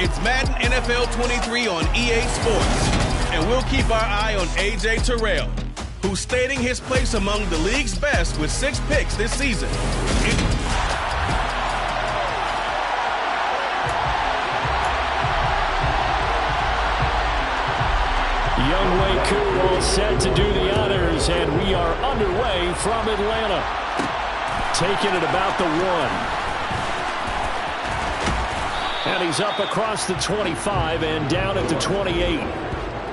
It's Madden NFL 23 on EA Sports. And we'll keep our eye on A.J. Terrell, who's stating his place among the league's best with 6 picks this season. Younghoe Koo all set to do the honors, and we are underway from Atlanta. Taking it about the 1. And he's up across the 25 and down at the 28.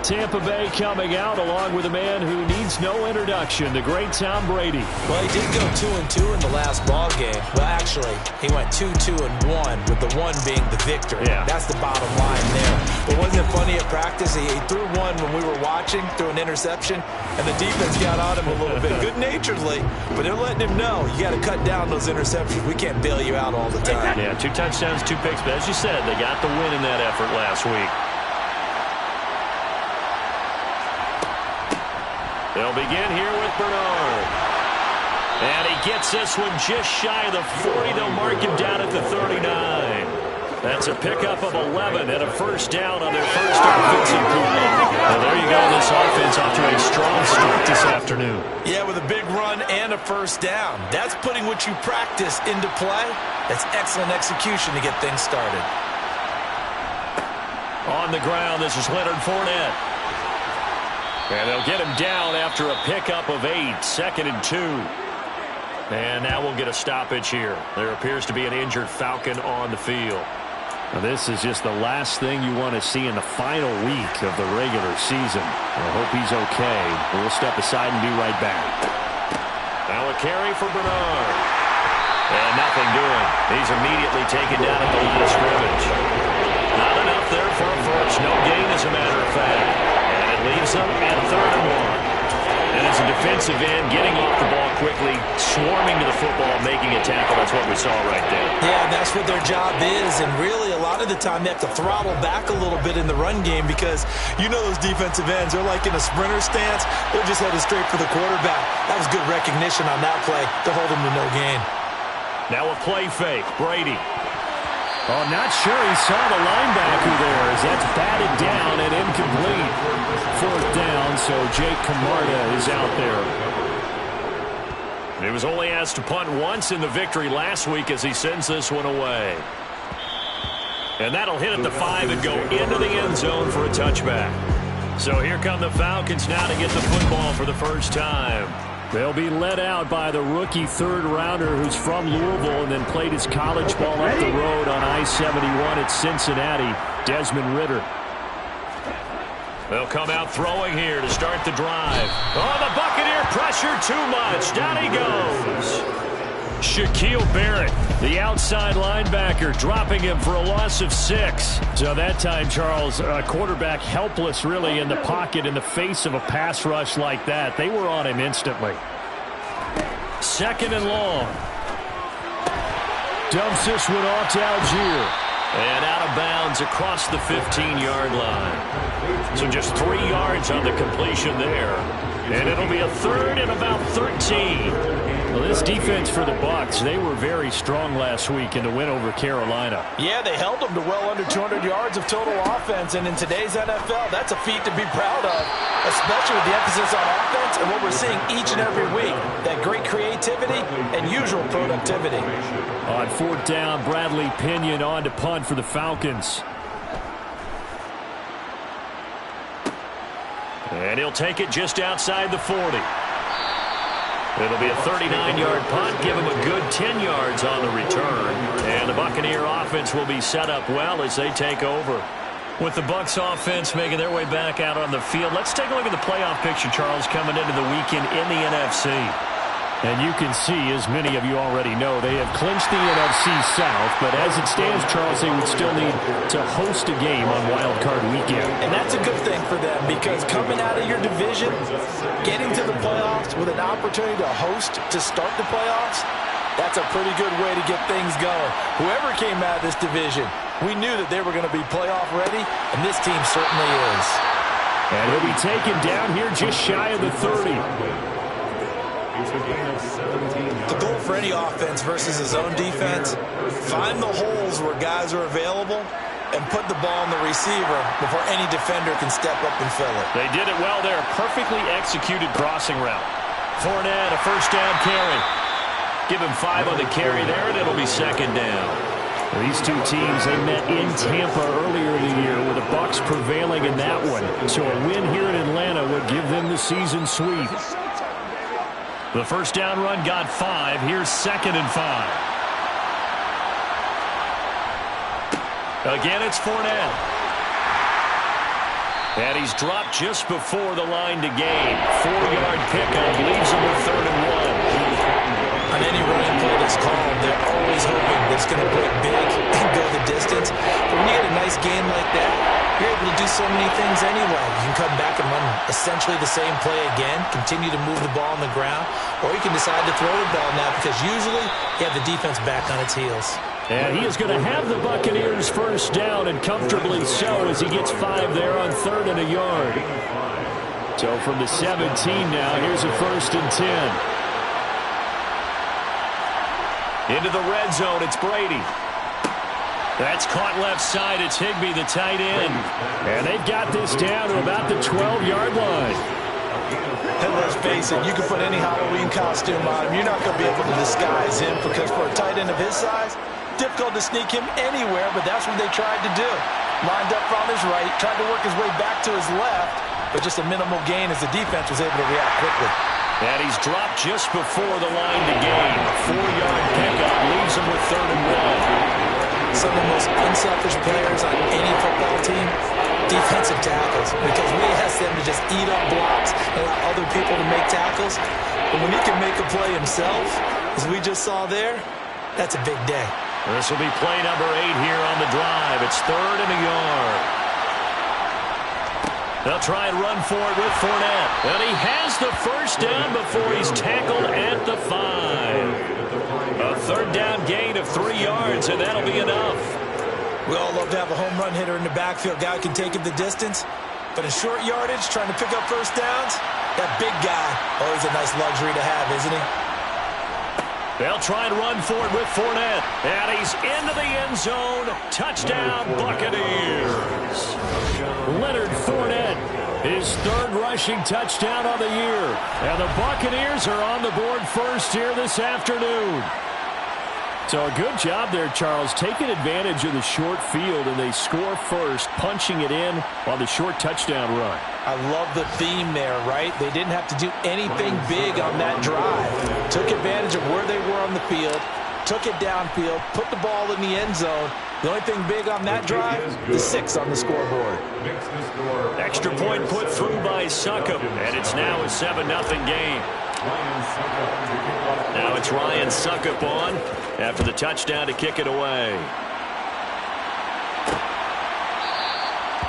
Tampa Bay coming out along with a man who needs no introduction, the great Tom Brady. Well, he did go 2-2 in the last ball game. Well, actually, he went 2-2-1, with the 1 being the victory. Yeah. That's the bottom line there. But wasn't it funny at practice? He threw one when we were watching, threw an interception, and the defense got on him a little bit, good-naturedly. But they're letting him know, you got to cut down those interceptions. We can't bail you out all the time. Yeah, 2 touchdowns, 2 picks. But as you said, they got the win in that effort last week. They'll begin here with Bernard. And he gets this one just shy of the 40. They'll mark him down at the 39. That's a pickup of 11 and a first down on their first offensive play. Well, there you go. This offense off to a strong start this afternoon. Yeah, with a big run and a first down. That's putting what you practice into play. That's excellent execution to get things started. On the ground, this is Leonard Fournette. And they'll get him down after a pickup of 8, 2nd and 2. And now we'll get a stoppage here. There appears to be an injured Falcon on the field. Now this is just the last thing you want to see in the final week of the regular season. I hope he's okay. We'll step aside and be right back. Now a carry for Bernard. And nothing doing. He's immediately taken down at the line of scrimmage. Not enough there for a first. No gain, as a matter of fact. Leaves them at 3rd and 1. And as a defensive end, getting off the ball quickly, swarming to the football, making a tackle. That's what we saw right there. Yeah, that's what their job is. And really, a lot of the time, they have to throttle back a little bit in the run game because you know those defensive ends, they're like in a sprinter stance. They're just headed straight for the quarterback. That was good recognition on that play to hold him to no gain. Now a play fake. Brady. Oh, not sure he saw the linebacker there as that's batted down and incomplete. 4th down, so Jake Camarda is out there. He was only asked to punt once in the victory last week as he sends this one away. And that'll hit at the 5 and go into the end zone for a touchback. So here come the Falcons now to get the football for the first time. They'll be led out by the rookie 3rd-rounder who's from Louisville and then played his college ball up the road on I-71 at Cincinnati, Desmond Ridder. They'll come out throwing here to start the drive. Oh, the Buccaneer pressure too much. Down he goes. Shaquille Barrett, the outside linebacker, dropping him for a loss of 6. So that time, Charles, quarterback helpless really in the pocket in the face of a pass rush like that. They were on him instantly. 2nd and long. Dumps this one off to Algier. And out of bounds across the 15-yard line. So just 3 yards on the completion there. And it'll be a 3rd and about 13. Well, this defense for the Bucs, they were very strong last week in the win over Carolina. Yeah, they held them to well under 200 yards of total offense, and in today's NFL, that's a feat to be proud of, especially with the emphasis on offense and what we're seeing each and every week, that great creativity and usual productivity. On 4th down, Bradley Pinion on to punt for the Falcons. And he'll take it just outside the 40. It'll be a 39-yard punt, give him a good 10 yards on the return. And the Buccaneer offense will be set up well as they take over. With the Bucs offense making their way back out on the field, let's take a look at the playoff picture, Charles, coming into the weekend in the NFC. And you can see, as many of you already know, they have clinched the NFC South. But as it stands, Charles, they would still need to host a game on Wild Card Weekend. And that's a good thing for them because coming out of your division, getting to the playoffs with an opportunity to host to start the playoffs, that's a pretty good way to get things going. Whoever came out of this division, we knew that they were going to be playoff ready, and this team certainly is. And he'll be taken down here just shy of the 30. The goal for any offense versus his own defense, find the holes where guys are available and put the ball on the receiver before any defender can step up and fill it. They did it well there. Perfectly executed crossing route. Fournette, a first down carry. Give him 5 on the carry there, and it'll be second down. These two teams, they met in Tampa earlier in the year with the Bucs prevailing in that one. So a win here in Atlanta would give them the season sweep. The first down run got 5. Here's 2nd and 5. Again, it's Fournette. And he's dropped just before the line to gain. 4-yard pickup leaves him with 3rd and 1. On any running play that's called, they're always hoping that it's going to break big and go the distance. But when you get a nice game like that, you're able to do so many things anyway. You can come back and run essentially the same play again, continue to move the ball on the ground, or you can decide to throw the ball now because usually you have the defense back on its heels. And he is going to have the Buccaneers first down, and comfortably so as he gets 5 there on 3rd and a yard. So from the 17 now, here's a 1st and 10. Into the red zone, it's Brady. That's caught left side. It's Higbee, the tight end. And they've got this down to about the 12-yard line. And let's face it, you can put any Halloween costume on him. You're not going to be able to disguise him because for a tight end of his size, difficult to sneak him anywhere, but that's what they tried to do. Lined up on his right, tried to work his way back to his left, but just a minimal gain as the defense was able to react quickly. And he's dropped just before the line to gain. 4-yard pickup leaves him with 3rd and 1. Some of the most unselfish players on any football team, defensive tackles, because we ask them to just eat up blocks and allow other people to make tackles. But when he can make a play himself, as we just saw there, that's a big day. This will be play number 8 here on the drive. It's 3rd and a yard. They'll try and run for it with Fournette. And he has the first down before he's tackled at the 5. A 3rd down gain of 3 yards, and that'll be enough. We all love to have a home run hitter in the backfield. Guy who can take it the distance. But in short yardage, trying to pick up first downs, that big guy, always a nice luxury to have, isn't he? They'll try and run for it with Fournette. And he's into the end zone. Touchdown, Buccaneers. Leonard Fournette, his 3rd rushing touchdown of the year. And the Buccaneers are on the board first here this afternoon. So a good job there, Charles, taking advantage of the short field, and they score first, punching it in on the short touchdown run. I love the theme there, right? They didn't have to do anything big on that drive. Took advantage of where they were on the field, took it downfield, put the ball in the end zone. The only thing big on that drive, the 6 on the scoreboard. Extra point put through by Succop, and it's now a 7-0 game. Now it's Ryan Succop on after the touchdown to kick it away.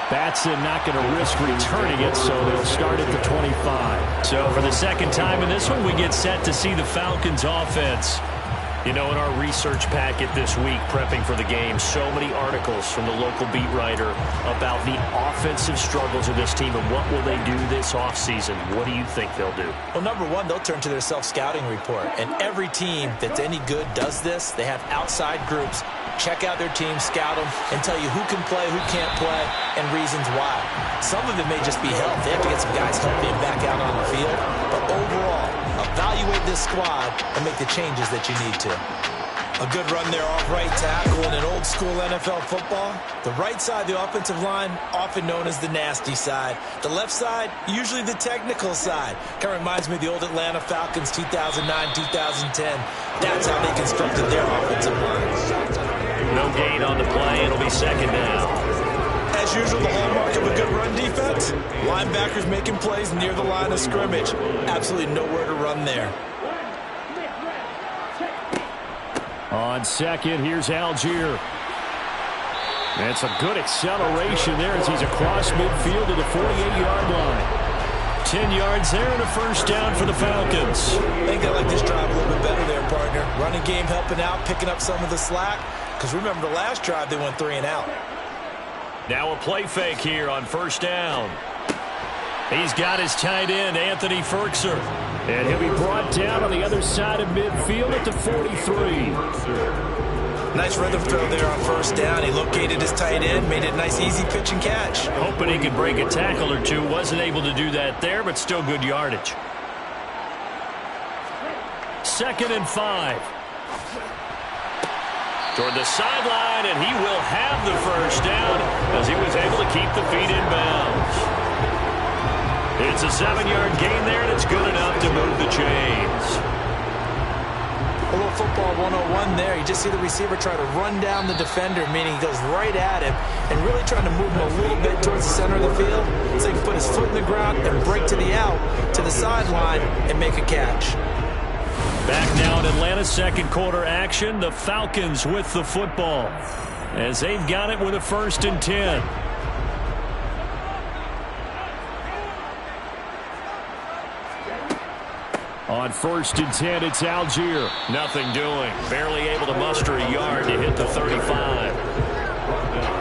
Batson not going to risk returning it, so they'll start at the 25. So for the second time in this one, we get set to see the Falcons offense. You know, in our research packet this week, prepping for the game, so many articles from the local beat writer about the offensive struggles of this team and what will they do this offseason. What do you think they'll do? Well, number one, they'll turn to their self-scouting report. And every team that's any good does this. They have outside groups. Check out their team, scout them, and tell you who can play, who can't play, and reasons why. Some of it may just be health. They have to get some guys healthy and back out on the field. But overall, evaluate this squad and make the changes that you need to. A good run there off right tackle in an old-school NFL football. The right side, the offensive line, often known as the nasty side. The left side, usually the technical side. Kind of reminds me of the old Atlanta Falcons 2009, 2010. That's how they constructed their offensive line. No gain on the play. It'll be second down. As usual, the hallmark of a good run defense, linebackers making plays near the line of scrimmage. Absolutely nowhere to run there. On second, here's Algier. That's a good acceleration there as he's across midfield to the 48-yard line. 10 yards there and a first down for the Falcons. I think they like this drive a little bit better there, partner. Running game helping out, picking up some of the slack. Because remember, the last drive they went 3 and out. Now a play fake here on first down. He's got his tight end, Anthony Ferkser. And he'll be brought down on the other side of midfield at the 43. Nice rhythm throw there on first down. He located his tight end, made it a nice easy pitch and catch. Hoping he could break a tackle or two. Wasn't able to do that there, but still good yardage. 2nd and 5. Toward the sideline, and he will have the first down as he was able to keep the feet in bounds. It's a 7-yard gain there, and it's good enough to move the chains. A little football 101 there. You just see the receiver try to run down the defender, meaning he goes right at him and really trying to move him a little bit towards the center of the field so he can put his foot in the ground and break to the out, to the sideline, and make a catch. Back now in Atlanta's second quarter action, the Falcons with the football as they've got it with a 1st and 10. On 1st and 10, it's Algier. Nothing doing. Barely able to muster a yard to hit the 35.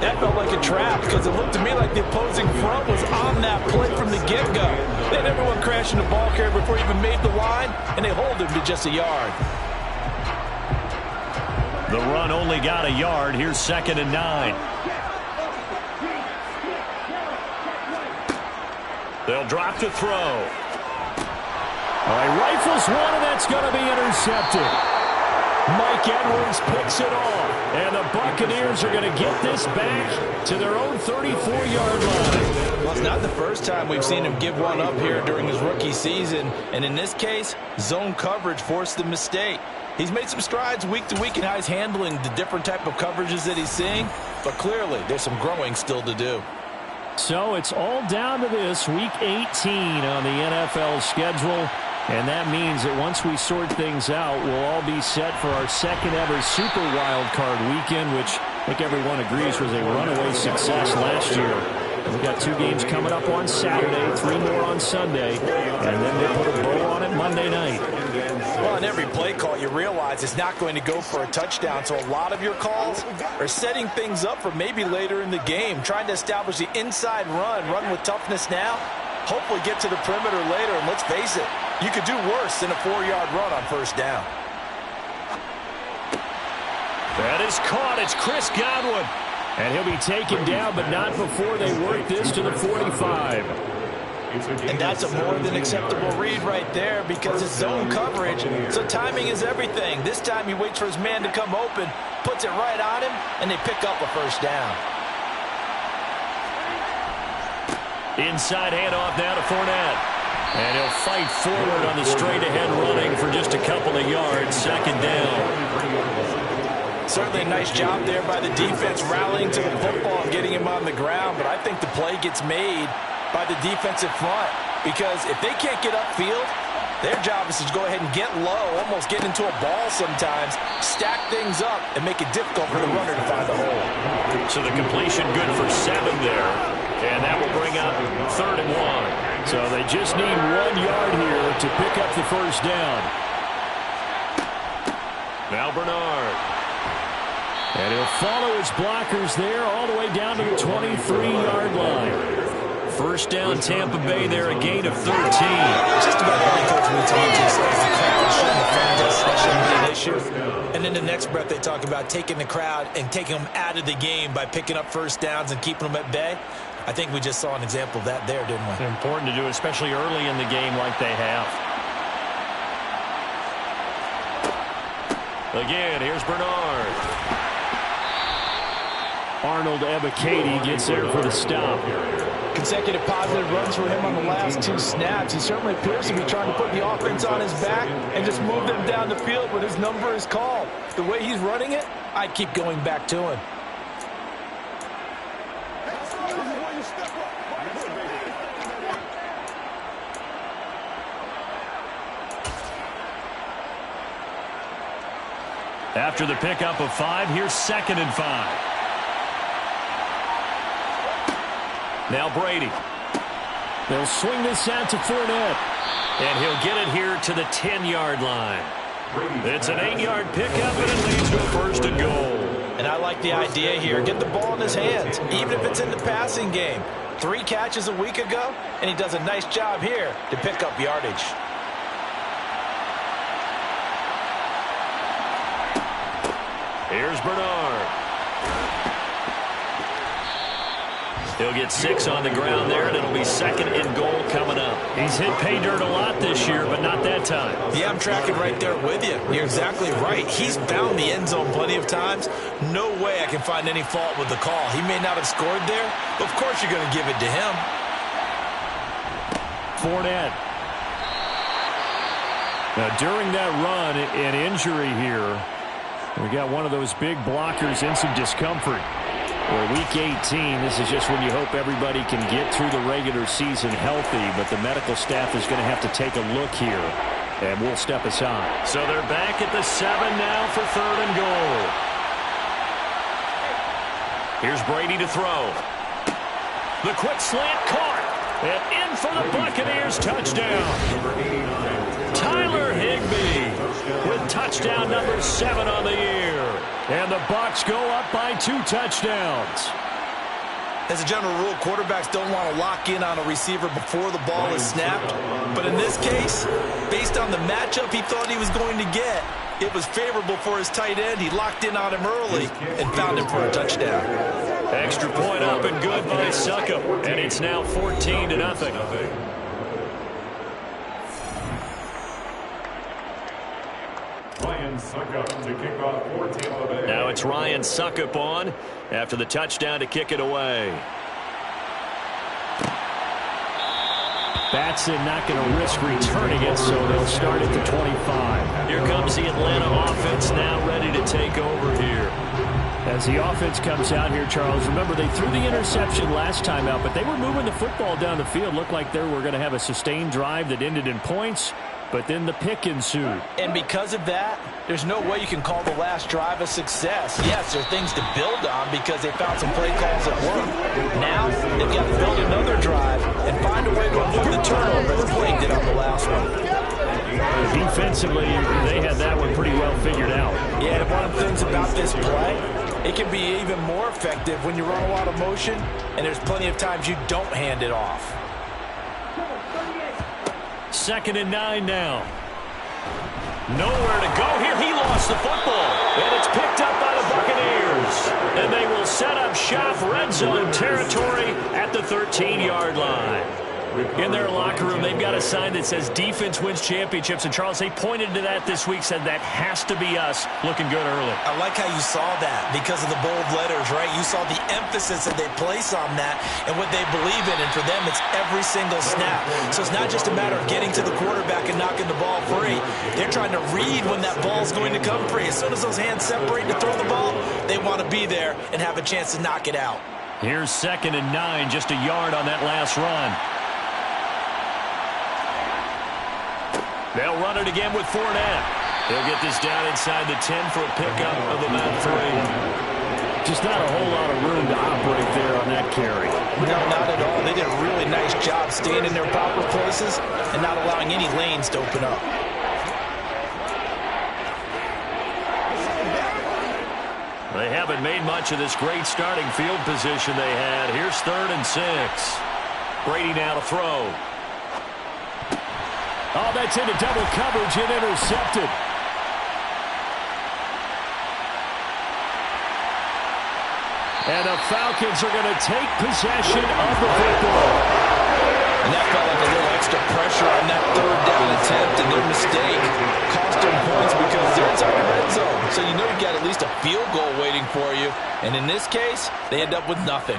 That felt like a trap because it looked to me like the opposing front was on that play from the get-go. They had everyone crashing the ball carrier before he even made the line, and they hold him to just a yard. The run only got a yard. Here's 2nd and 9. They'll drop to throw. All right, rifles one, and that's going to be intercepted. Mike Edwards picks it off, and the Buccaneers are going to get this back to their own 34-yard line. Well, it's not the first time we've seen him give one up here during his rookie season, and in this case, zone coverage forced the mistake. He's made some strides week to week in how he's handling the different type of coverages that he's seeing, but clearly there's some growing still to do. So it's all down to this, Week 18 on the NFL schedule. And that means that once we sort things out, we'll all be set for our second ever Super Wild Card weekend, which I think everyone agrees was a runaway success last year. We've got 2 games coming up on Saturday, 3 more on Sunday, and then they put a bow on it Monday night. Well, in every play call, you realize it's not going to go for a touchdown, so a lot of your calls are setting things up for maybe later in the game, trying to establish the inside run with toughness now, hopefully get to the perimeter later, and let's face it, you could do worse than a 4-yard run on first down. That is caught. It's Chris Godwin. And he'll be taken down, but not before they work this to the 45. And that's a more than acceptable read right there because it's zone coverage, so timing is everything. This time he waits for his man to come open, puts it right on him, and they pick up a first down. Inside handoff now to Fournette. And he'll fight forward on the straight-ahead running for just a couple of yards. 2nd down. Certainly a nice job there by the defense rallying to the football and getting him on the ground, but I think the play gets made by the defensive front because if they can't get upfield, their job is to go ahead and get low, almost get into a ball sometimes, stack things up, and make it difficult for the runner to find the hole. So the completion good for 7 there, and that will bring up 3rd and 1. So they just need 1 yard here to pick up the first down. Now Bernard. And he'll follow his blockers there all the way down to the 23-yard line. First down, Tampa Bay there, a gain of 13. Just about every coach we talk to says the crowd shouldn't be an issue. And in the next breath, they talk about taking the crowd and taking them out of the game by picking up first downs and keeping them at bay. I think we just saw an example of that there, didn't we? It's important to do, especially early in the game like they have. Again, here's Bernard. Arnold Ebiketie gets there for the stop. Consecutive positive runs for him on the last 2 snaps. He certainly appears to be trying to put the offense on his back and just move them down the field when his number is called. The way he's running it, I keep going back to him. After the pickup of 5, here's 2nd and 5. Now Brady. They'll swing this out to Fournette. And he'll get it here to the 10-yard line. It's an 8-yard pickup, and it leads to a 1st and goal. And I like the idea here. Get the ball in his hands, even if it's in the passing game. 3 catches a week ago, and he does a nice job here to pick up yardage. Here's Bernard. He'll get 6 on the ground there, and it'll be 2nd and goal coming up. He's hit pay dirt a lot this year, but not that time. Yeah, I'm tracking right there with you. You're exactly right. He's found the end zone plenty of times. No way I can find any fault with the call. He may not have scored there, but of course you're going to give it to him. Fournette. Now, during that run, an injury here, we got one of those big blockers in some discomfort. Well, Week 18, this is just when you hope everybody can get through the regular season healthy, but the medical staff is going to have to take a look here, and we'll step aside. So they're back at the 7 now for 3rd and goal. Here's Brady to throw. The quick slant caught, and in for the Buccaneers touchdown. Tyler Higbee with touchdown number 7 on the year. And the Bucs go up by 2 touchdowns. As a general rule, quarterbacks don't want to lock in on a receiver before the ball is snapped. But in this case, based on the matchup he thought he was going to get, it was favorable for his tight end. He locked in on him early and found him for a touchdown. Extra point up and good by Succop. And it's now 14-0. Now it's Ryan Succop on after the touchdown to kick it away. Batson not going to risk returning it, so they'll start at the 25. Here comes the Atlanta offense now ready to take over here. As the offense comes out here, Charles, remember they threw the interception last time out, but they were moving the football down the field. Looked like they were going to have a sustained drive that ended in points. But then the pick ensued. And because of that, there's no way you can call the last drive a success. Yes, there are things to build on because they found some play calls that work. Now, they've got to build another drive and find a way to avoid the turnover that plagued it on the last one. Defensively, they had that one pretty well figured out. Yeah, and one of the things about this play, it can be even more effective when you run a lot of motion, and there's plenty of times you don't hand it off. 2nd and 9 now. Nowhere to go here. He lost the football. And it's picked up by the Buccaneers. And they will set up shop, red zone territory at the 13-yard line. In their locker room, they've got a sign that says defense wins championships. And, Charles, they pointed to that this week, said that has to be us. Looking good early. I like how you saw that because of the bold letters, right? You saw the emphasis that they place on that and what they believe in. And for them, it's every single snap. So it's not just a matter of getting to the quarterback and knocking the ball free. They're trying to read when that ball's going to come free. As soon as those hands separate to throw the ball, they want to be there and have a chance to knock it out. Here's 2nd and 9, just a yard on that last run. They'll run it again with Fournette. He'll get this down inside the 10 for a pickup of about 3. Just not a whole lot of room to operate there on that carry. No, not at all. They did a really nice job staying in their proper places and not allowing any lanes to open up. They haven't made much of this great starting field position they had. Here's 3rd and 6. Brady now to throw. Oh, that's into double coverage and intercepted. And the Falcons are going to take possession of the football. And that felt like a little extra pressure on that 3rd down attempt, and their mistake cost them points because they're inside the red zone. So you know you've got at least a field goal waiting for you. And in this case, they end up with nothing.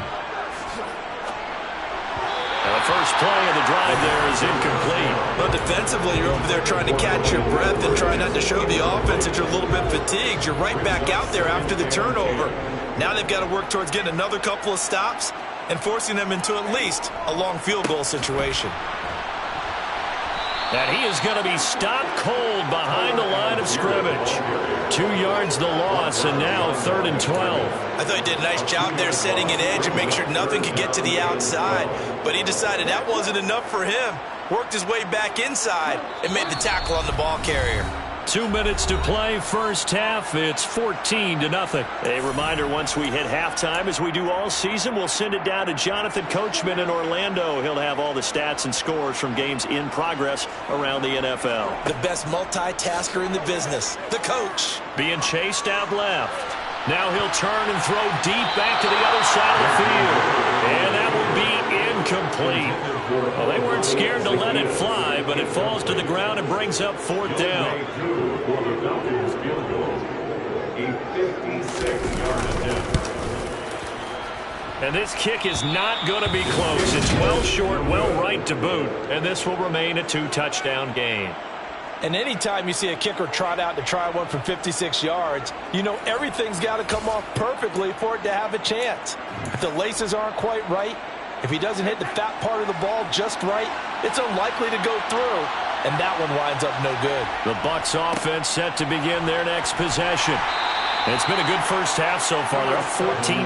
The first play of the drive there is incomplete. But defensively, you're over there trying to catch your breath and try not to show the offense that you're a little bit fatigued. You're right back out there after the turnover. Now they've got to work towards getting another couple of stops and forcing them into at least a long field goal situation. And he is going to be stopped cold behind the line of scrimmage. 2 yards the loss, and now 3rd and 12. I thought he did a nice job there setting an edge and make sure nothing could get to the outside. But he decided that wasn't enough for him. Worked his way back inside and made the tackle on the ball carrier. 2 minutes to play, first half. It's 14-0. A reminder, once we hit halftime, as we do all season, we'll send it down to Jonathan Coachman in Orlando. He'll have all the stats and scores from games in progress around the NFL. The best multitasker in the business, the coach. Being chased out left. Now he'll turn and throw deep back to the other side of the field. And that will be incomplete. Well, they weren't scared to let it fly, but it falls to the ground and brings up 4th down. And this kick is not going to be close. It's well short, well right to boot. And this will remain a 2-touchdown game. And anytime you see a kicker trot out to try one from 56 yards, you know everything's got to come off perfectly for it to have a chance. If the laces aren't quite right, if he doesn't hit the fat part of the ball just right, it's unlikely to go through. And that one winds up no good. The Bucs offense set to begin their next possession. It's been a good first half so far. They're up 14-0.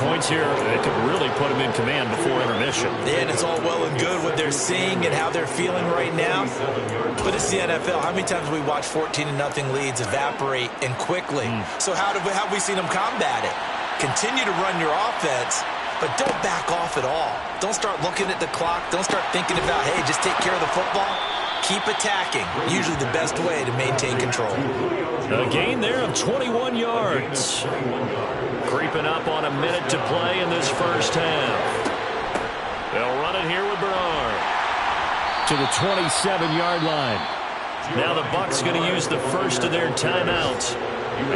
Points here that could really put them in command before intermission. Yeah, and it's all well and good what they're seeing and how they're feeling right now. But it's the NFL. How many times we watch 14-0 leads evaporate and quickly? So how have we seen them combat it? Continue to run your offense, but don't back off at all. Don't start looking at the clock. Don't start thinking about, hey, just take care of the football. Keep attacking. Usually the best way to maintain control. A gain there of 21 yards. Creeping up on a minute to play in this first half. They'll run it here with Bernard. To the 27-yard line. Now the Bucs going to use the first of their timeouts,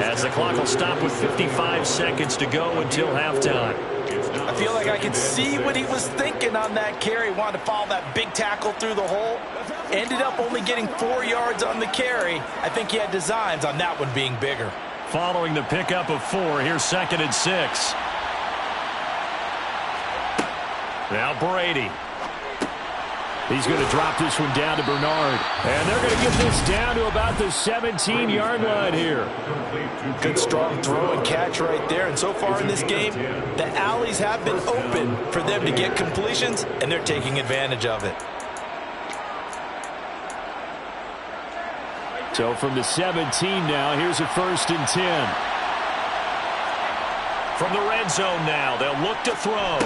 as the clock will stop with 55 seconds to go until halftime. I feel like I could see what he was thinking on that carry. Wanted to follow that big tackle through the hole. Ended up only getting 4 yards on the carry. I think he had designs on that one being bigger. Following the pickup of 4, here's 2nd and 6. Now Brady. He's going to drop this one down to Bernard. And they're going to get this down to about the 17-yard line here. Good strong throw and catch right there. And so far in this game, the alleys have been open for them to get completions, and they're taking advantage of it. So from the 17 now, here's a 1st and 10. From the red zone now, they'll look to throw.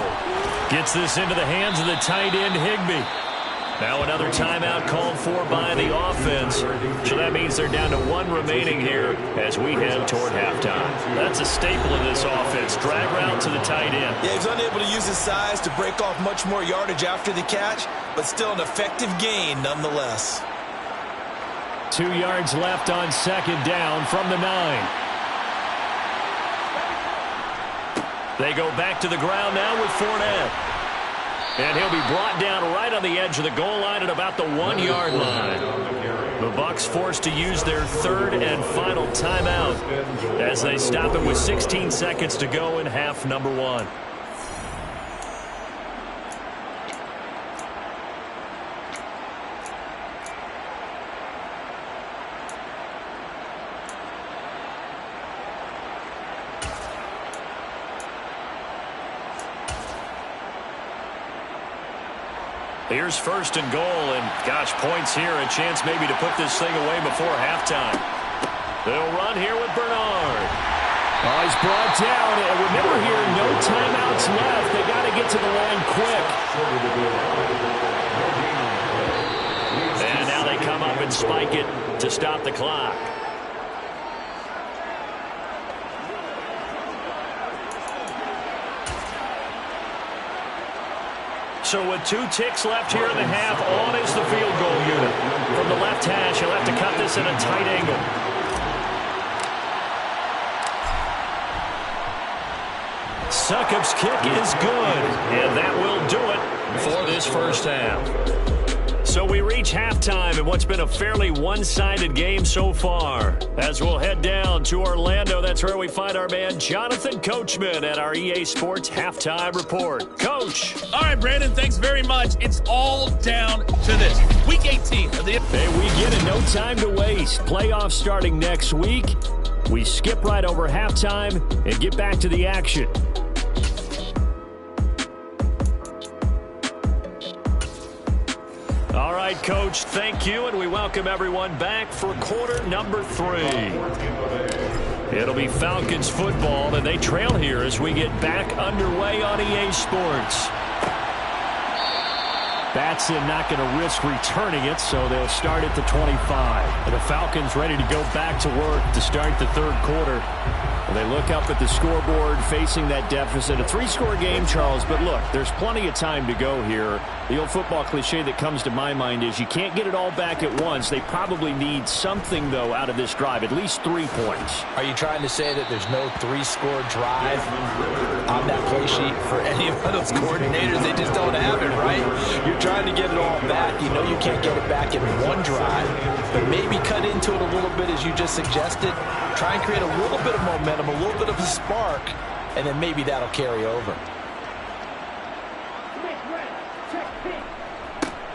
Gets this into the hands of the tight end, Higbee. Now another timeout called for by the offense. So that means they're down to 1 remaining here as we head toward halftime. That's a staple of this offense. Drag route to the tight end. Yeah, he's unable to use his size to break off much more yardage after the catch, but still an effective gain nonetheless. 2 yards left on 2nd down from the 9. They go back to the ground now with Fournette. And he'll be brought down right on the edge of the goal line at about the 1-yard line. The Bucs forced to use their 3rd and final timeout as they stop it with 16 seconds to go in half number 1. Here's 1st and goal, and gosh, points here, a chance maybe to put this thing away before halftime. They'll run here with Bernard. Oh, he's brought down, and remember here, no timeouts left. They got to get to the line quick. And now they come up and spike it to stop the clock. So with 2 ticks left here in the half, on is the field goal unit. From the left hash, he'll have to cut this in a tight angle. Succop's kick is good, and that will do it for this first half. So we reach halftime in what's been a fairly one-sided game so far. As we'll head down to Orlando, that's where we find our man Jonathan Coachman at our EA Sports Halftime Report. Coach. All right, Brandon, thanks very much. It's all down to this. Week 18 of the... Hey, we get it. No time to waste. Playoffs starting next week. We skip right over halftime and get back to the action. All right, Coach, thank you, and we welcome everyone back for quarter number 3. It'll be Falcons football, and they trail here as we get back underway on EA Sports. Batson not going to risk returning it, so they'll start at the 25. And the Falcons ready to go back to work to start the 3rd quarter. They look up at the scoreboard facing that deficit. A 3-score game, Charles, but look, there's plenty of time to go here. The old football cliche that comes to my mind is you can't get it all back at once. They probably need something, though, out of this drive, at least 3 points. Are you trying to say that there's no 3-score drive on that play sheet for any of those coordinators? They just don't have it, right? You're trying to get it all back. You know you can't get it back in one drive, but maybe cut into it a little bit as you just suggested. Try and create a little bit of momentum, a little bit of a spark, and then maybe that'll carry over.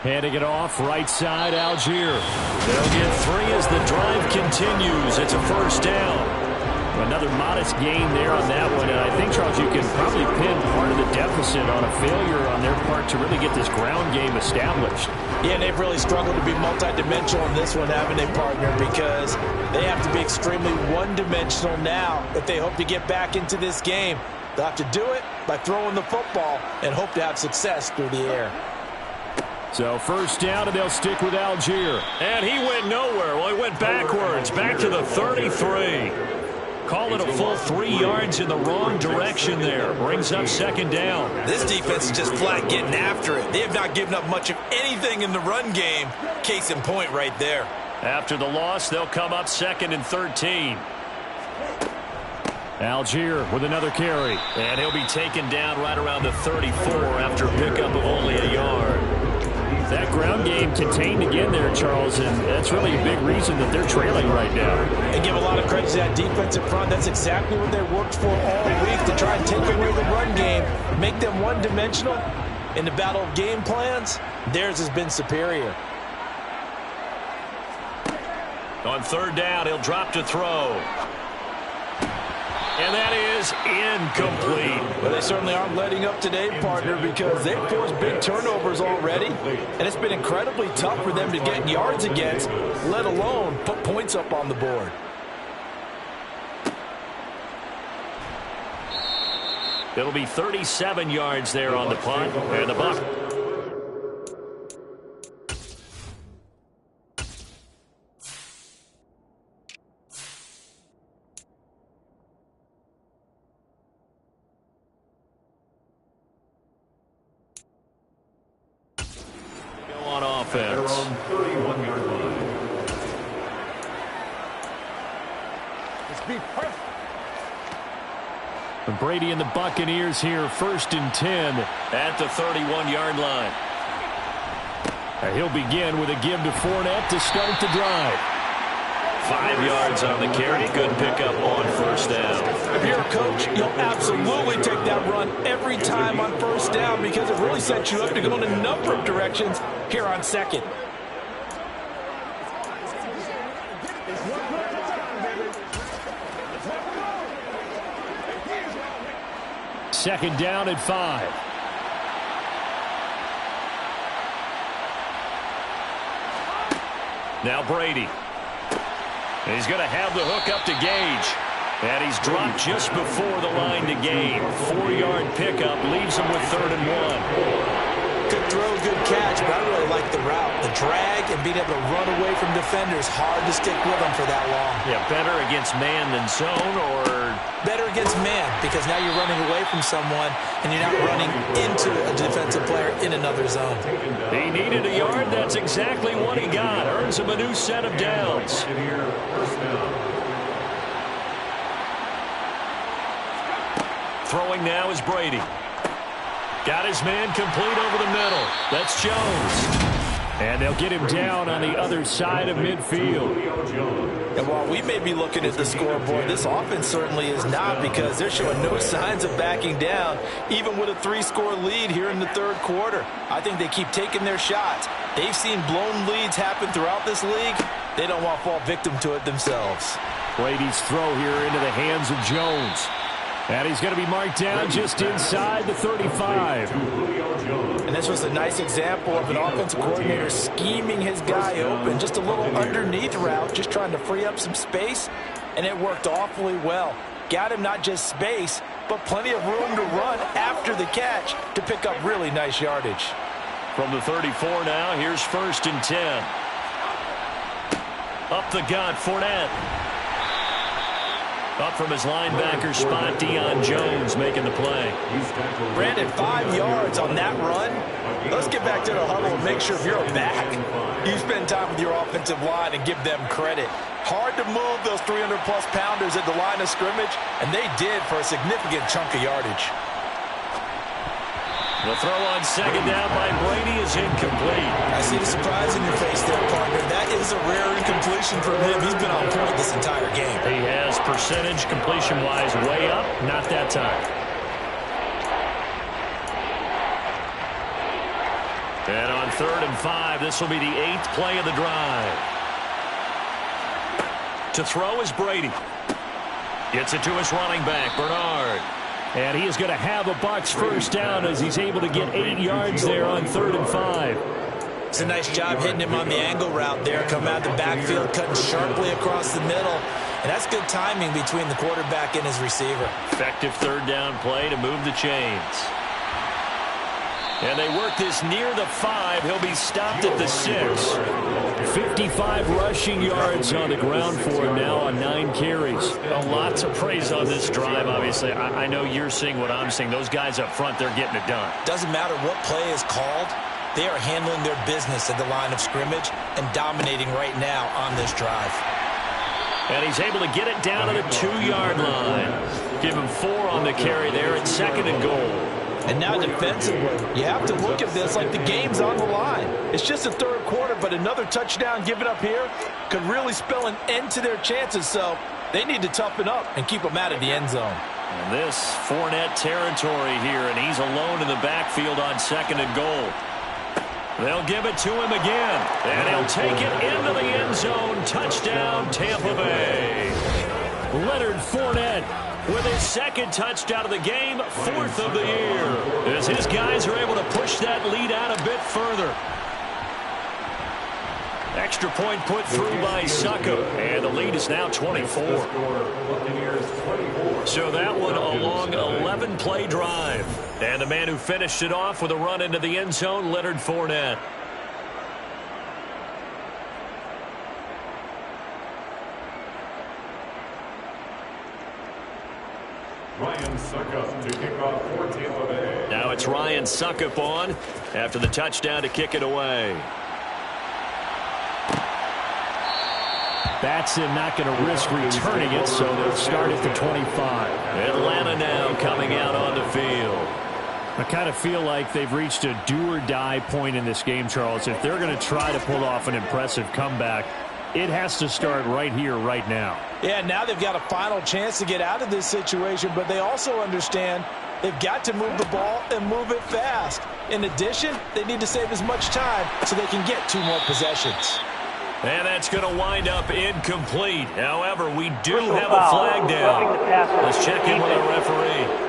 Handing it off, right side, Algier. They'll get 3 as the drive continues. It's a first down. Another modest gain there on that one, and I think, Charles, you can probably pin part of the deficit on a failure on their part to really get this ground game established. Yeah, and they've really struggled to be multidimensional in this one, haven't they, partner? Because they have to be extremely one-dimensional now if they hope to get back into this game. They'll have to do it by throwing the football and hope to have success through the air. So first down, and they'll stick with Algier. And he went nowhere. Well, he went backwards, back to the 33. Call it a full 3 yards in the wrong direction there. Brings up second down. This defense is just flat getting after it. They have not given up much of anything in the run game. Case in point right there. After the loss, they'll come up 2nd and 13. Algier with another carry. And he'll be taken down right around the 34 after a pickup of only a yard. That ground game contained again there, Charles, and that's really a big reason that they're trailing right now. They give a lot of credit to that defensive front. That's exactly what they worked for all week, to try and take away the run game, make them one-dimensional. In the battle of game plans, theirs has been superior. On third down, he'll drop to throw. And that is incomplete. Well, they certainly aren't letting up today, partner, because they've forced big turnovers already. And it's been incredibly tough for them to get yards against, let alone put points up on the board. It'll be 37 yards there on the punt. And the Buck. Offense. Brady and the Buccaneers here, 1st and 10 at the 31-yard line. He'll begin with a give to Fournette to start the drive. 5 yards on the carry. Good pickup on first down. If you're a coach, you'll absolutely take that run every time on first down because it really sets you up to go in a number of directions here on second. Second down at 5. Now Brady. He's going to have the hook up to Gage. And he's dropped just before the line to gain. 4-yard pickup leaves him with 3rd and 1. Good throw, good catch, but I really like the route. The drag and being able to run away from defenders, hard to stick with them for that long. Yeah, better against man than zone, or better against man, because now you're running away from someone and you're not running into a defensive player in another zone. He needed a yard. That's exactly what he got. Earns him a new set of downs. Throwing now is Brady. Got his man complete over the middle. That's Jones. And they'll get him down on the other side of midfield. And while we may be looking at the scoreboard, this offense certainly is not, because they're showing no signs of backing down, even with a 3-score lead here in the 3rd quarter. I think they keep taking their shots. They've seen blown leads happen throughout this league. They don't want to fall victim to it themselves. Brady's throw here into the hands of Jones. And he's going to be marked down just inside the 35. And this was a nice example of an offensive coordinator scheming his guy open. Just a little underneath route, just trying to free up some space. And it worked awfully well. Got him not just space, but plenty of room to run after the catch to pick up really nice yardage. From the 34 now, here's 1st and 10. Up the gut, Fournette. Up from his linebacker spot, Deion Jones making the play. Brandon, 5 yards on that run. Let's get back to the huddle and make sure if you're a back, you spend time with your offensive line and give them credit. Hard to move those 300-plus pounders at the line of scrimmage, and they did for a significant chunk of yardage. The throw on second down by Brady is incomplete. I see the surprise in your face there, partner. That is a rare incompletion from him. He's been on point this entire game. He has percentage completion-wise way up, not that time. And on 3rd and 5, this will be the 8th play of the drive. To throw is Brady. Gets it to his running back, Bernard. And he is going to have a Bucs first down as he's able to get 8 yards there on 3rd and 5. It's a nice job hitting him on the angle route there. Come out the backfield, cutting sharply across the middle. And that's good timing between the quarterback and his receiver. Effective 3rd down play to move the chains. And they work this near the 5. He'll be stopped at the 6. 55 rushing yards on the ground for him now on 9 carries. A lot to praise on this drive, obviously. I know you're seeing what I'm seeing. Those guys up front, they're getting it done. Doesn't matter what play is called. They are handling their business at the line of scrimmage and dominating right now on this drive. And he's able to get it down to the 2-yard line. Give him 4 on the carry there at 2nd and goal. And now defensively, you have to look at this like the game's on the line. It's just the 3rd quarter, but another touchdown given up here could really spell an end to their chances. So they need to toughen up and keep them out of the end zone. And this Fournette territory here, and he's alone in the backfield on 2nd and goal. They'll give it to him again, and he'll take it into the end zone. Touchdown, Tampa Bay. Leonard Fournette with his 2nd touchdown of the game, 4th of the year, as his guys are able to push that lead out a bit further. Extra point put through by Succop, and the lead is now 24. So that one a long 11-play drive. And the man who finished it off with a run into the end zone, Leonard Fournette. Ryan Succop to kick off for Tampa Bay. Now it's Ryan Succop on after the touchdown to kick it away. Batson not going to risk returning it, so they'll start at the 25. Atlanta now coming out on the field. I kind of feel like they've reached a do-or-die point in this game, Charles. If they're going to try to pull off an impressive comeback, it has to start right here, right now. Yeah, now they've got a final chance to get out of this situation, but they also understand they've got to move the ball and move it fast. In addition, they need to save as much time so they can get 2 more possessions. And that's going to wind up incomplete. However, we do have a flag down. Let's check in with our referee.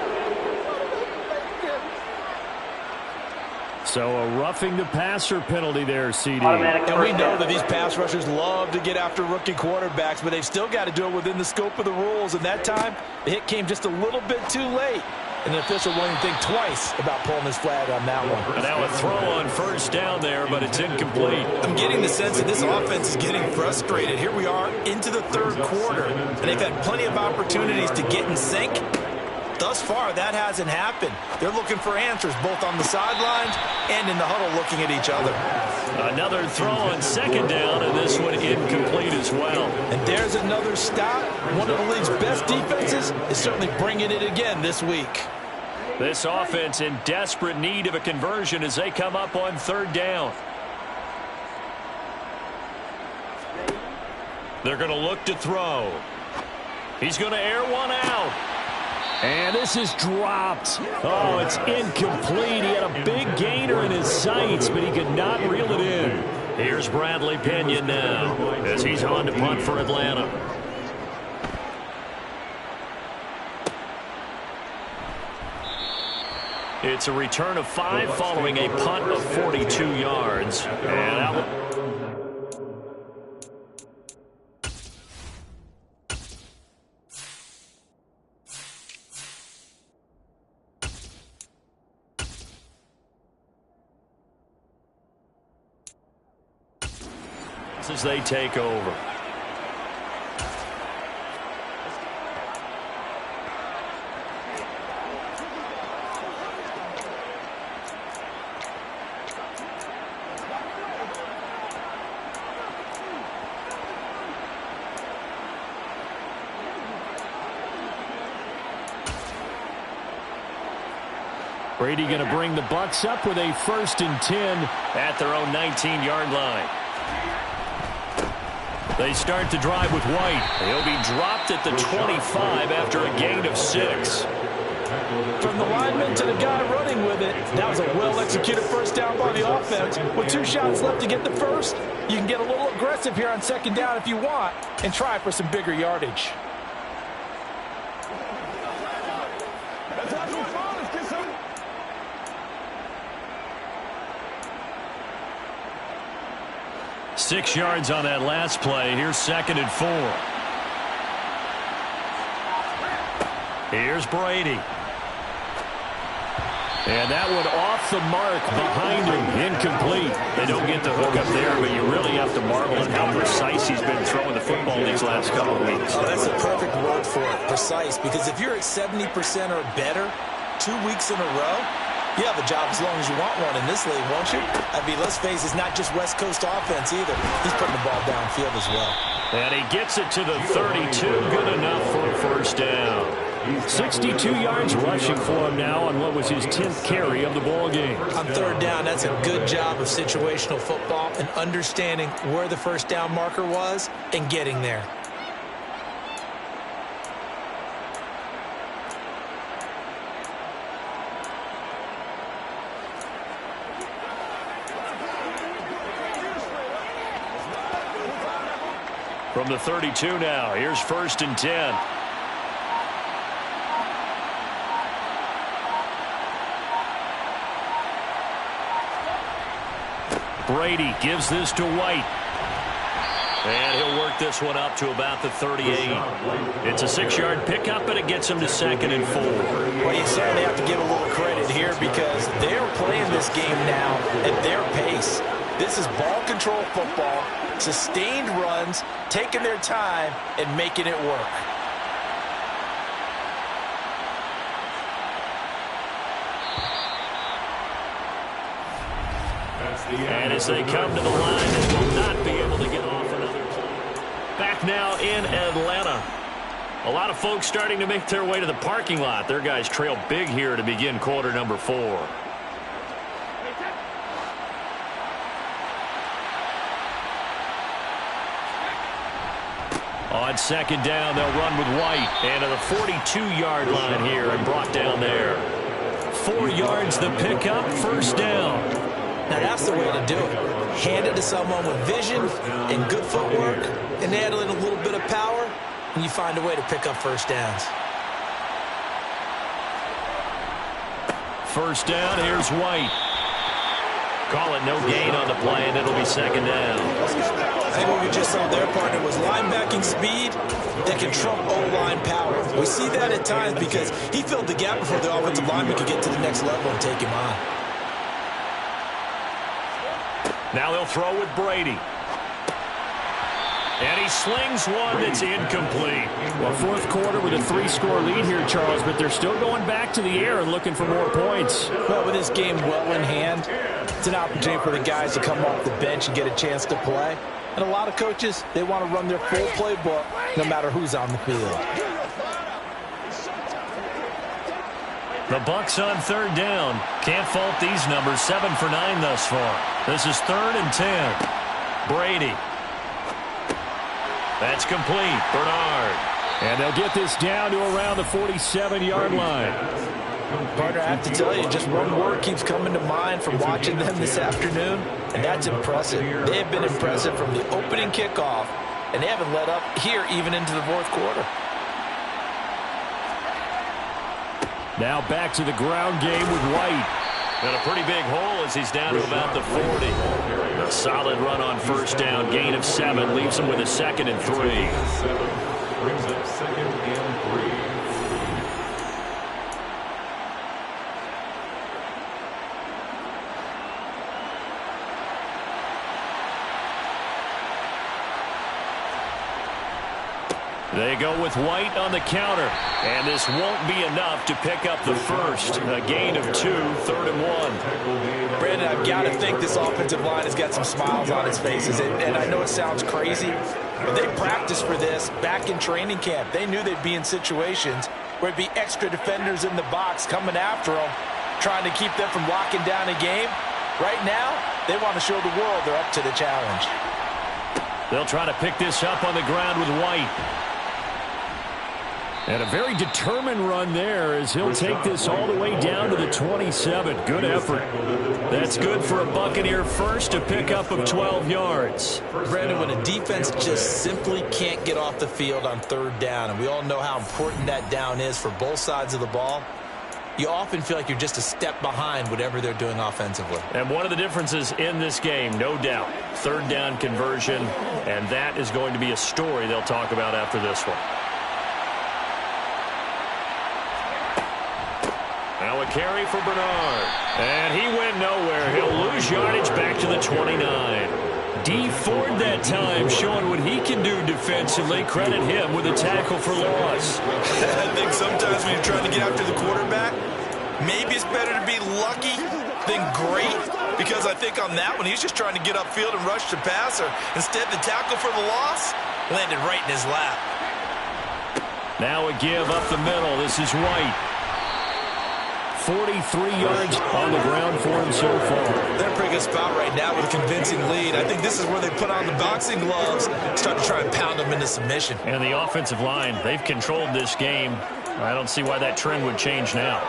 So a roughing the passer penalty there, CD. And we know that these pass rushers love to get after rookie quarterbacks, but they've still got to do it within the scope of the rules. And that time, the hit came just a little bit too late. And the official won't even think twice about pulling his flag on that one. And now a throw on 1st down there, but it's incomplete. I'm getting the sense that this offense is getting frustrated. Here we are into the 3rd quarter, and they've had plenty of opportunities to get in sync. Thus far, that hasn't happened. They're looking for answers both on the sidelines and in the huddle looking at each other. Another throw on 2nd down, and this one incomplete as well. And there's another stop. One of the league's best defenses is certainly bringing it again this week. This offense in desperate need of a conversion as they come up on 3rd down. They're going to look to throw. He's going to air one out. And this is dropped. Oh, it's incomplete. He had a big gainer in his sights, but he could not reel it in. Here's Bradley Pinion now as he's on to punt for Atlanta. It's a return of 5 following a punt of 42 yards. And as they take over. Brady going to bring the Bucs up with a 1st and 10 at their own 19-yard line. They start to drive with White. He'll be dropped at the 25 after a gain of 6. From the lineman to the guy running with it, that was a well-executed first down by the offense. With 2 shots left to get the first, you can get a little aggressive here on 2nd down if you want and try for some bigger yardage. Six yards on that last play. Here's 2nd and 4. Here's Brady. And that one off the mark behind him. Incomplete. They don't get the hook up there, but you really have to marvel at how precise he's been throwing the football these last couple of weeks. Oh, that's the perfect word for it, precise. Because if you're at 70% or better 2 weeks in a row, you have a job as long as you want one in this league, won't you? I mean, let's face it, it's not just West Coast offense either. He's putting the ball downfield as well. And he gets it to the 32. Good enough for a first down. 62 yards rushing for him now on what was his 10th carry of the ball game. On 3rd down, that's a good job of situational football and understanding where the first down marker was and getting there. From the 32 now, here's 1st and 10. Brady gives this to White. And he'll work this one up to about the 38. It's a 6-yard pickup, and it gets him to 2nd and 4. Well, you certainly have to give a little credit here because they're playing this game now at their pace. This is ball control football, sustained runs, taking their time, and making it work. And as they come to the line, they will not be able to get off another play. Back now in Atlanta. A lot of folks starting to make their way to the parking lot. Their guys trail big here to begin quarter number 4. On 2nd down, they'll run with White. And to the 42-yard line here and brought down there. 4 yards the pickup, first down. Now that's the way to do it. Hand it to someone with vision and good footwork and add in a little bit of power, and you find a way to pick up first downs. First down, here's White. Call it no gain on the play, and it'll be 2nd down. I think what we just saw their partner was linebacking speed that can trump O-line power. We see that at times because he filled the gap before the offensive lineman could get to the next level and take him on. Now they'll throw with Brady. And he slings one that's incomplete. Well, 4th quarter with a 3-score lead here, Charles, but they're still going back to the air and looking for more points. Well, with this game well in hand, it's an opportunity for the guys to come off the bench and get a chance to play. And a lot of coaches, they want to run their full playbook no matter who's on the field. The Bucs on 3rd down. Can't fault these numbers. 7 for 9 thus far. This is 3rd and 10. Brady. That's complete. Bernard. And they'll get this down to around the 47-yard line. Partner, I have to tell you, just one word keeps coming to mind from watching them this afternoon, and that's impressive. They have been impressive from the opening kickoff, and they haven't let up here even into the 4th quarter. Now back to the ground game with White. And a pretty big hole as he's down to about the 40. A solid run on first down. Gain of 7 leaves him with a 2nd and 3. Brings up 2nd and 3. They go with White on the counter. And this won't be enough to pick up the first. A gain of 2, 3rd and 1. Brandon, I've got to think this offensive line has got some smiles on its faces. And I know it sounds crazy, but they practiced for this back in training camp. They knew they'd be in situations where it'd be extra defenders in the box coming after them. trying to keep them from locking down a game. Right now, they want to show the world they're up to the challenge. They'll try to pick this up on the ground with White. And a very determined run there as he'll take this all the way down to the 27. Good effort. That's good for a Buccaneer first, a pickup of 12 yards. Brandon, when a defense just simply can't get off the field on third down, and we all know how important that down is for both sides of the ball, you often feel like you're just a step behind whatever they're doing offensively. And one of the differences in this game, no doubt, third down conversion, and that is going to be a story they'll talk about after this one. Now a carry for Bernard. And he went nowhere. He'll lose yardage back to the 29. D. Ford that time showing what he can do defensively. Credit him with a tackle for loss. I think sometimes when you're trying to get after the quarterback, maybe it's better to be lucky than great. Because I think on that one, he's just trying to get upfield and rush the passer. Instead, the tackle for the loss landed right in his lap. Now a give up the middle. This is White. 43 yards on the ground for him so far. They're in a pretty good spot right now with a convincing lead. I think this is where they put on the boxing gloves, start to try and pound them into submission. And the offensive line, they've controlled this game. I don't see why that trend would change now.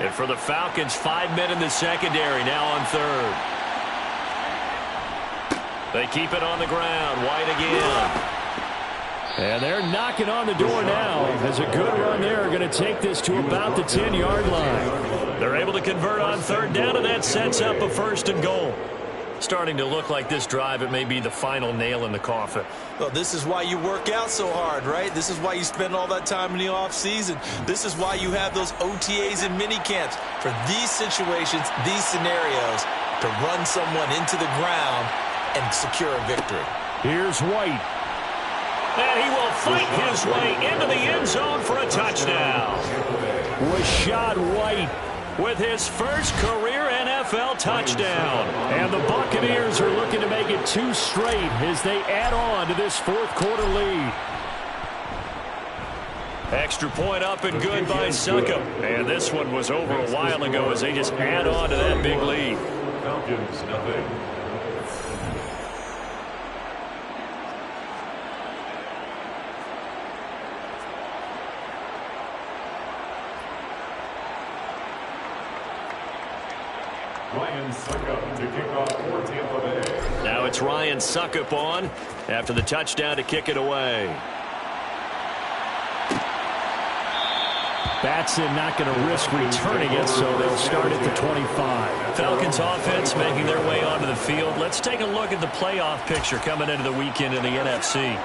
And for the Falcons, 5 men in the secondary, now on third. They keep it on the ground. White again. And they're knocking on the door now. As a good run there, going to take this to about the 10-yard line. They're able to convert on third down, and that sets up a 1st and goal. Starting to look like this drive, it may be the final nail in the coffin. Well, this is why you work out so hard, right? This is why you spend all that time in the offseason. This is why you have those OTAs and mini camps. For these situations, these scenarios, to run someone into the ground and secure a victory. Here's White. And he will fight his way into the end zone for a touchdown. Rashad White with his first career NFL touchdown. And the Buccaneers are looking to make it 2 straight as they add on to this 4th quarter lead. Extra point up and good by Succop. And this one was over a while ago as they just add on to that big lead. Falcons, nothing. Ryan Succop to kick off for Tampa Bay. Now it's Ryan Succop on after the touchdown to kick it away. Batson not going to risk returning it, so they'll start at the 25. Falcons offense making their way onto the field. Let's take a look at the playoff picture coming into the weekend in the NFC.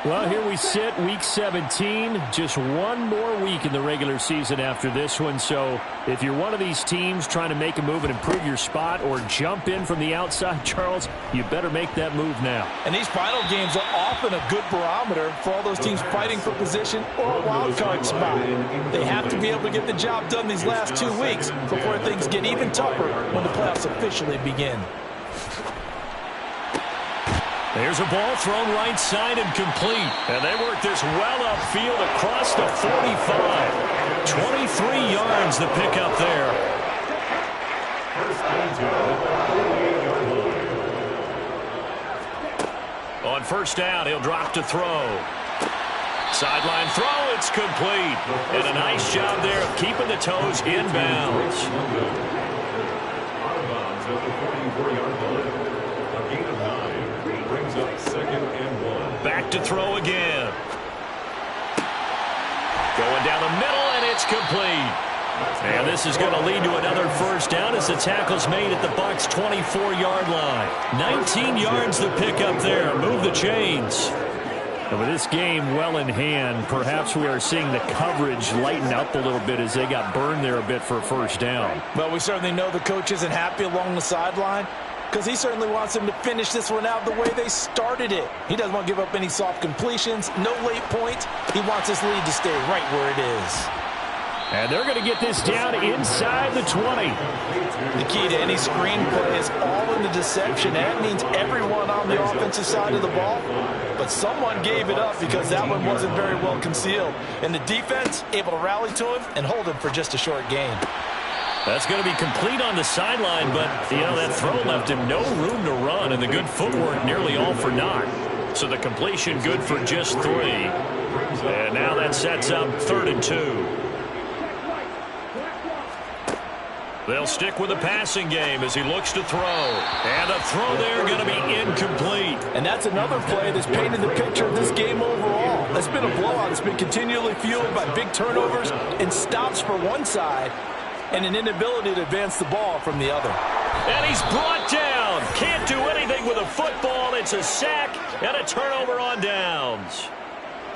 Well, here we sit, Week 17, just one more week in the regular season after this one. So if you're one of these teams trying to make a move and improve your spot or jump in from the outside, Charles, you better make that move now. And these final games are often a good barometer for all those teams fighting for position or a wild card spot. They have to be able to get the job done these last 2 weeks before things get even tougher when the playoffs officially begin. There's a ball thrown right side and complete. And they work this well upfield across the 45. 23 yards the pickup there. On first down, he'll drop to throw. Sideline throw, it's complete. And a nice job there of keeping the toes inbounds. Out of bounds at the 44-yard line. A gain of 9 brings up 2nd and 1. Back to throw again. Going down the middle, and it's complete. And this is going to lead to another first down as the tackle's made at the Bucs' 24-yard line. 19 yards the pickup there. Move the chains. And with this game well in hand, perhaps we are seeing the coverage lighten up a little bit as they got burned there a bit for a first down. Well, we certainly know the coach isn't happy along the sideline because he certainly wants them to finish this one out the way they started it. He doesn't want to give up any soft completions, no late points. He wants his lead to stay right where it is. And they're going to get this down inside the 20. The key to any screenplay is all in the deception. That means everyone on the offensive side of the ball. But someone gave it up because that one wasn't very well concealed. And the defense able to rally to him and hold him for just a short gain. That's going to be complete on the sideline, but, that throw left him no room to run, and the good footwork nearly all for naught. So the completion good for just 3. And now that sets up 3rd and 2. They'll stick with the passing game as he looks to throw. And the throw there going to be incomplete. And that's another play that's painted the picture of this game overall. It's been a blowout. It's been continually fueled by big turnovers and stops for one side and an inability to advance the ball from the other. And he's brought down. Can't do anything with a football. It's a sack and a turnover on downs.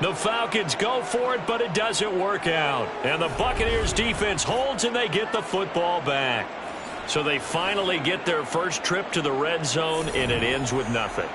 The Falcons go for it, but it doesn't work out. And the Buccaneers defense holds, and they get the football back. So they finally get their first trip to the red zone, and it ends with nothing.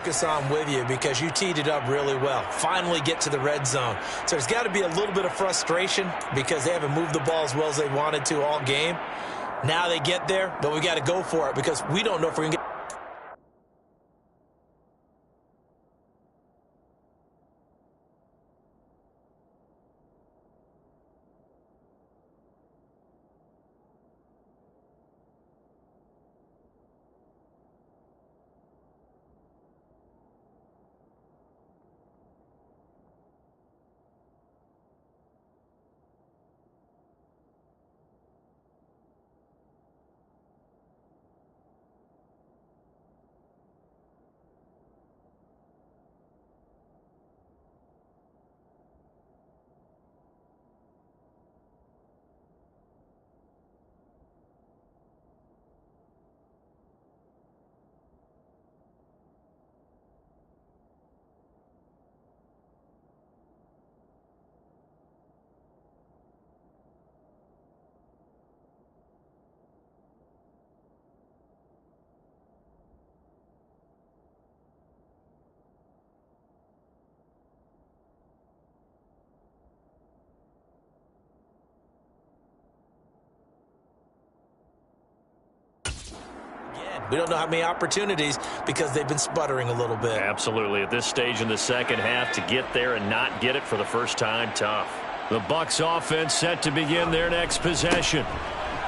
focus on with you because you teed it up really well. Finally get to the red zone. So there's got to be a little bit of frustration because they haven't moved the ball as well as they wanted to all game. Now they get there, but we got to go for it because we don't know if we're going to get. We don't know how many opportunities because they've been sputtering a little bit. Absolutely. At this stage in the second half, to get there and not get it for the first time, tough. The Bucs offense set to begin their next possession.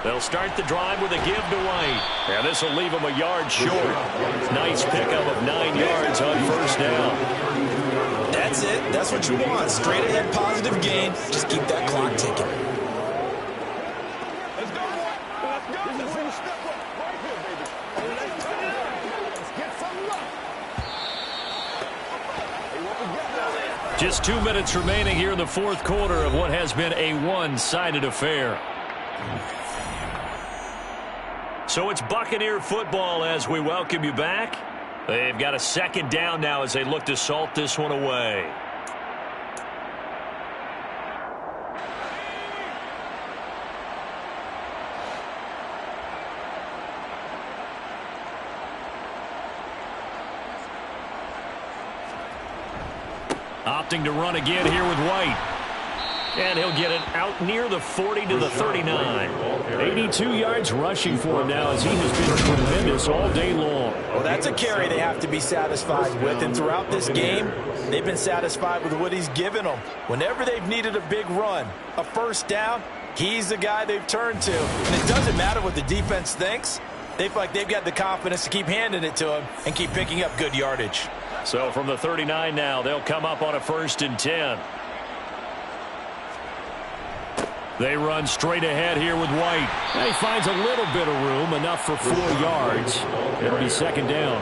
They'll start the drive with a give to White. And this will leave them a yard short. Nice pickup of 9 yards on first down. That's it. That's what you want. Straight ahead positive gain. Just keep that clock ticking. Just 2 minutes remaining here in the fourth quarter of what has been a one-sided affair. So it's Buccaneer football as we welcome you back. They've got a second down now as they look to salt this one away. Opting to run again here with White. And he'll get it out near the 40 to the 39. 82 yards rushing for him now as he has been tremendous all day long. Well, that's a carry they have to be satisfied with. And throughout this game, they've been satisfied with what he's given them. Whenever they've needed a big run, a first down, he's the guy they've turned to. And it doesn't matter what the defense thinks. They feel like they've got the confidence to keep handing it to him and keep picking up good yardage. So from the 39 now, they'll come up on a 1st and 10. They run straight ahead here with White. And he finds a little bit of room, enough for 4 yards. It'll be second down.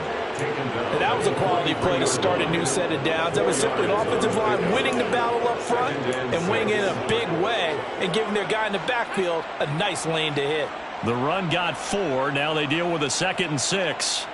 And that was a quality play to start a new set of downs. That was simply an offensive line winning the battle up front and winning in a big way and giving their guy in the backfield a nice lane to hit. The run got 4. Now they deal with a 2nd and 6.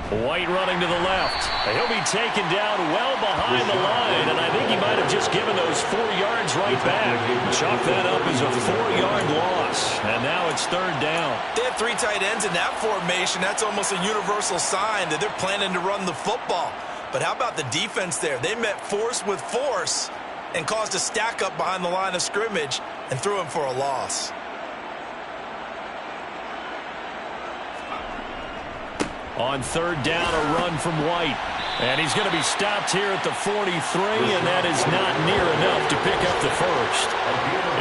White running to the left. He'll be taken down well behind the line, and I think he might have just given those 4 yards right back. Chalk that up as a 4-yard loss, and now it's 3rd down. They had 3 tight ends in that formation. That's almost a universal sign that they're planning to run the football. But how about the defense there? They met force with force and caused a stack up behind the line of scrimmage and threw him for a loss. On 3rd down, a run from White. And he's going to be stopped here at the 43, and that is not near enough to pick up the first.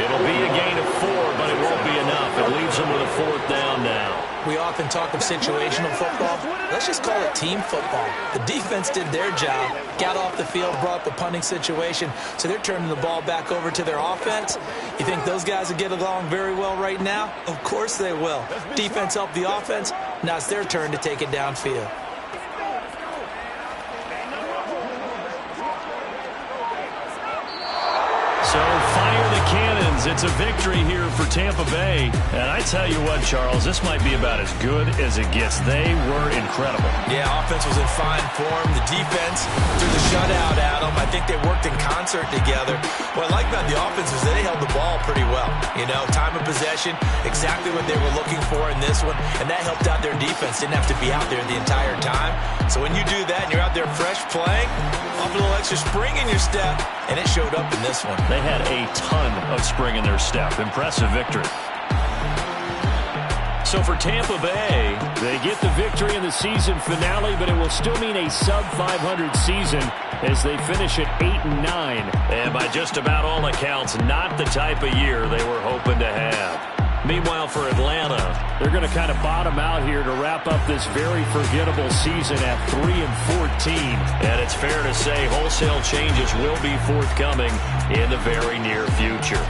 It'll be a gain of 4, but it won't be enough. It leaves them with a 4th down now. We often talk of situational football. Let's just call it team football. The defense did their job, got off the field, brought up a punting situation, so they're turning the ball back over to their offense. You think those guys will get along very well right now? Of course they will. Defense helped the offense. Now it's their turn to take it downfield. So fire the cannons. it's a victory here for Tampa Bay. And I tell you what, Charles, this might be about as good as it gets. They were incredible. Yeah, offense was in fine form. The defense threw the shutout at them. I think they worked in concert together. What I like about the offense is they held the ball pretty well. You know, time of possession, exactly what they were looking for in this one, and that helped out their defense. Didn't have to be out there the entire time. So when you do that and you're out there fresh playing, a little extra spring in your step, and it showed up in this one. They had a ton of spring in their step. Impressive victory. So for Tampa Bay, they get the victory in the season finale, but it will still mean a sub-500 season as they finish at 8-9. And by just about all accounts, not the type of year they were hoping to have. Meanwhile, for Atlanta, they're going to kind of bottom out here to wrap up this very forgettable season at 3-14. And it's fair to say wholesale changes will be forthcoming in the very near future.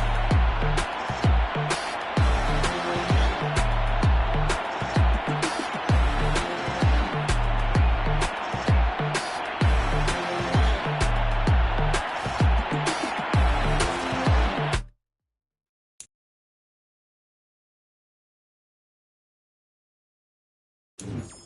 Thank you.